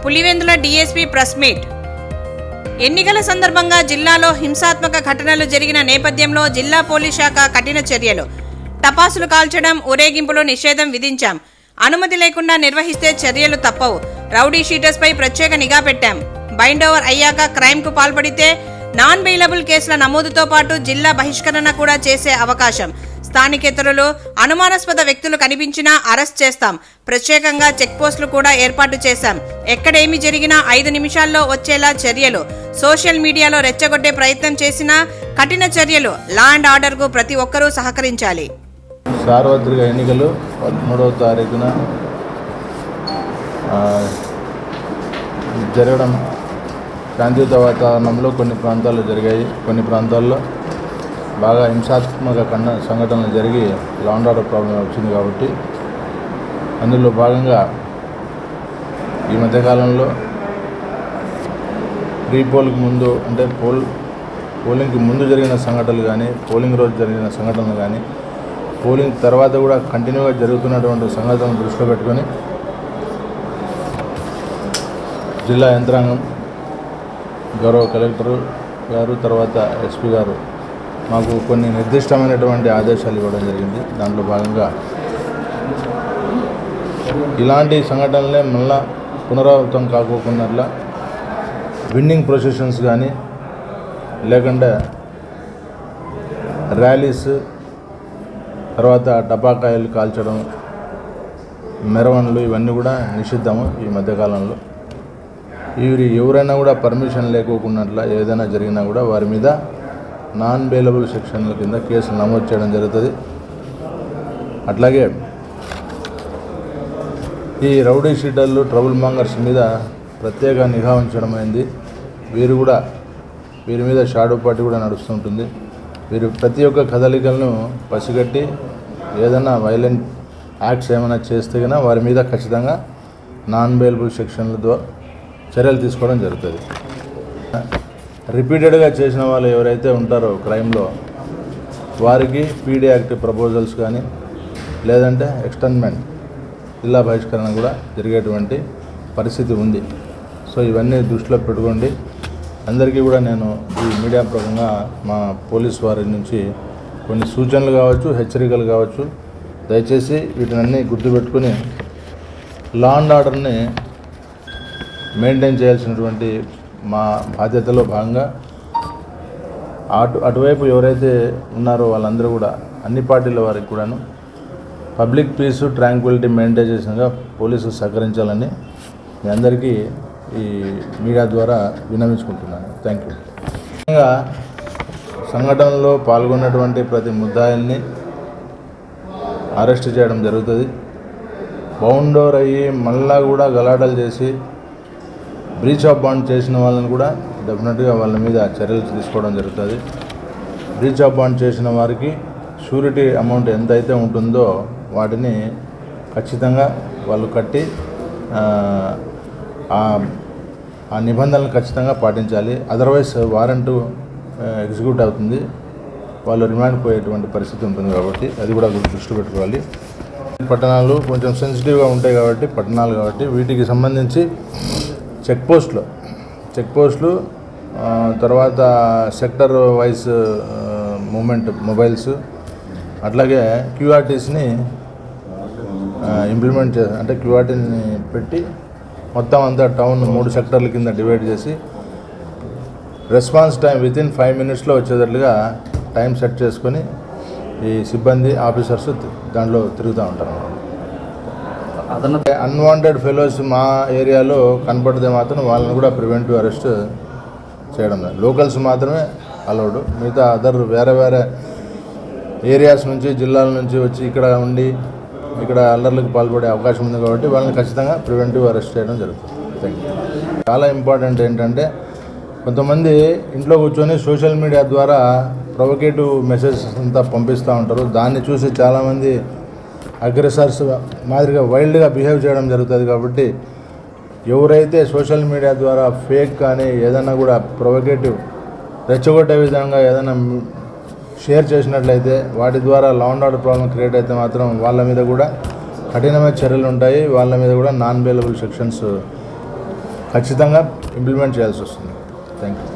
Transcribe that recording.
Pulivendula DSP press meet. ఎన్నికల సందర్భంగా జిల్లాలో హింసాత్మక ఘటనలు జరిగిన నేపథ్యంలో జిల్లా పోలీస్ శాఖ కఠిన చర్యలు. టపాసులు కాల్చడం, ఊరేగింపులు నిషేధం విధించాం. అనుమతి లేకుండా నిర్వహిస్తే చర్యలు తప్పవు. రౌడీ షీటర్స్ పై ప్రత్యేక నిఘా పెట్టాం. బైండ్ ఓవర్ అయ్యాక క్రైమ్ కు పాల్పడితే నాన్ బెయిలబుల్ కేసుల నమోదుతో పాటు జిల్లా బహిష్కరణ కూడా చేసే అవకాశం. స్థానికేతరులు, అనుమానాస్పద వ్యక్తులు కనిపించినా అరెస్ట్ చేస్తాం. ప్రత్యేకంగా చెక్ పోస్టులు కూడా ఏర్పాటు చేశాం. ఎక్కడేమి జరిగినా 5 నిమిషాల్లో వచ్చేలా చర్యలు. సోషల్ మీడియాలో రెచ్చగొట్టే ప్రయత్నం చేసినా కఠిన చర్యలు. లా అండ్ ఆర్డర్ కు ప్రతి ఒక్కరూ సహకరించాలి. సార్వత్రిక ఎన్నికలు 13వ తారీఖున జరగడం శాంతియుత వాతావరణంలో కొన్ని ప్రాంతాల్లో జరిగాయి. కొన్ని ప్రాంతాల్లో బాగా హింసాత్మక సంఘటనలు జరిగి లా అండ్ ఆర్డర్ ప్రాబ్లం వచ్చింది. కాబట్టి అందులో భాగంగా ఈ మధ్యకాలంలో పోల్కి ముందు అంటే పోలింగ్కి ముందు జరిగిన సంఘటనలు కానీ, పోలింగ్ రోజు జరిగిన సంఘటనలు కానీ, పోలింగ్ తర్వాత కూడా కంటిన్యూగా జరుగుతున్నటువంటి సంఘటనలు దృష్టిలో పెట్టుకొని జిల్లా యంత్రాంగం, గౌరవ కలెక్టర్ గారు, తర్వాత ఎస్పీ గారు మాకు కొన్ని నిర్దిష్టమైనటువంటి ఆదేశాలు ఇవ్వడం జరిగింది. దాంట్లో భాగంగా ఇలాంటి సంఘటనలే మళ్ళా పునరావృతం కాకోకుండా విన్నింగ్ ప్రొసెషన్స్ కానీ, లేకుండా ర్యాలీస్, తర్వాత టపాకాయలు కాల్చడం, మెరవన్లు ఇవన్నీ కూడా నిషిద్ధము. ఈ మధ్యకాలంలో ఎవరైనా కూడా పర్మిషన్ లేకోకుండా ఏదైనా జరిగినా కూడా వారి మీద నాన్ బెయిలబుల్ సెక్షన్ల కింద కేసులు నమోదు చేయడం జరుగుతుంది. అట్లాగే ఈ రౌడీ షీటర్లు, ట్రబుల్ మాంగర్స్ మీద ప్రత్యేక నిఘా ఉంచడం అయింది. వీరి మీద షాడో పార్టీ కూడా నడుస్తుంటుంది. వీరు ప్రతి ఒక్క కదలికలను పసిగట్టి ఏదైనా వైలెంట్ యాక్ట్స్ ఏమైనా చేస్తే కన్నా వారి మీద ఖచ్చితంగా నాన్ బెయిలబుల్ సెక్షన్లతో చర్యలు తీసుకోవడం జరుగుతుంది. రిపీటెడ్గా చేసిన వాళ్ళు ఎవరైతే ఉంటారో క్రైమ్లో వారికి పీడీ యాక్ట్ ప్రపోజల్స్ కానీ, లేదంటే ఎక్స్టర్న్మెంట్, జిల్లా బహిష్కరణ కూడా జరిగేటువంటి పరిస్థితి ఉంది. సో ఇవన్నీ దృష్టిలో పెట్టుకోండి. అందరికీ కూడా నేను ఈ మీడియా పరంగా మా పోలీస్ వారి నుంచి కొన్ని సూచనలు కావచ్చు, హెచ్చరికలు కావచ్చు, దయచేసి వీటినన్నీ గుర్తుపెట్టుకుని లా అండ్ ఆర్డర్ని మెయింటైన్ చేయాల్సినటువంటి మా బాధ్యతలో భాగంగా అటువైపు ఎవరైతే ఉన్నారో వాళ్ళందరూ కూడా అన్ని పార్టీల వారికి కూడాను పబ్లిక్ పీస్, ట్రాంక్విలిటీ మెయింటైన్ చేసినగా పోలీసులు సహకరించాలని మీ అందరికీ ఈ మీడియా ద్వారా విన్నవించుకుంటున్నాను. Thank you. ముఖ్యంగా సంఘటనలో పాల్గొన్నటువంటి ప్రతి ముద్దాయిల్ని అరెస్ట్ చేయడం జరుగుతుంది. బౌండ్ ఓవర్ అయ్యి మళ్ళా కూడా గలాటలు చేసి బ్రీచ్ ఆఫ్ బాండ్ చేసిన వాళ్ళని కూడా డెఫినెట్గా వాళ్ళ మీద చర్యలు తీసుకోవడం జరుగుతుంది. బ్రీచ్ ఆఫ్ బాండ్ చేసిన వారికి షూరిటీ అమౌంట్ ఎంత అయితే ఉంటుందో వాటిని ఖచ్చితంగా వాళ్ళు కట్టి ఆ నిబంధనలు ఖచ్చితంగా పాటించాలి. అదర్వైజ్ వారెంట్ ఎగ్జిక్యూట్ అవుతుంది, వాళ్ళు రిమాండ్ పోయేటువంటి పరిస్థితి ఉంటుంది. కాబట్టి అది కూడా దృష్టి పెట్టుకోవాలి. పట్టణాలు కొంచెం సెన్సిటివ్గా ఉంటాయి కాబట్టి, పట్టణాలు కాబట్టి వీటికి సంబంధించి చెక్ పోస్టులు, తర్వాత సెక్టర్ వైజ్ మూమెంట్ మొబైల్స్, అట్లాగే క్యూఆర్టీస్ని ఇంప్లిమెంట్ అంటే క్యూఆర్టీని పెట్టి మొత్తం అంతా టౌన్ 3 సెక్టర్ల కింద డివైడ్ చేసి రెస్పాన్స్ టైం వితిన్ 5 మినిట్స్లో వచ్చేటట్లుగా టైం సెట్ చేసుకొని ఈ సిబ్బంది, ఆఫీసర్స్ దాంట్లో తిరుగుతూ ఉంటారు. అన్వాంటెడ్ ఫెలోస్ మా ఏరియాలో కనపడితే మాత్రం వాళ్ళని కూడా ప్రివెంటివ్ అరెస్ట్ చేయడం. లోకల్స్ మాత్రమే అలౌడ్. మిగతా వేరే ఏరియాస్ నుంచి, జిల్లాల నుంచి వచ్చి ఇక్కడ ఉండి ఇక్కడ అల్లర్లకు పాల్పడే అవకాశం ఉంది. కాబట్టి వాళ్ళని ఖచ్చితంగా ప్రివెంటివ్ అరెస్ట్ చేయడం జరుగుతుంది. Thank you. చాలా ఇంపార్టెంట్ ఏంటంటే కొంతమంది ఇంట్లో కూర్చొని సోషల్ మీడియా ద్వారా ప్రొవకేటివ్ మెసేజెస్ అంతా పంపిస్తూ ఉంటారు. దాన్ని చూసి చాలామంది అగ్రెసర్స్ మాదిరిగా వైల్డ్గా బిహేవ్ చేయడం జరుగుతుంది. కాబట్టి ఎవరైతే సోషల్ మీడియా ద్వారా ఫేక్ కానీ ఏదైనా కూడా ప్రొవకేటివ్ రెచ్చగొట్టే విధంగా ఏదైనా షేర్ చేసినట్లయితే వాటి ద్వారా law and order problem create అయితే మాత్రం వాళ్ళ మీద కూడా కఠినమైన చర్యలు ఉంటాయి. వాళ్ళ మీద కూడా నాన్ బెయిలబుల్ సెక్షన్స్ ఖచ్చితంగా ఇంప్లిమెంట్ చేయాల్సి వస్తుంది. Thank you.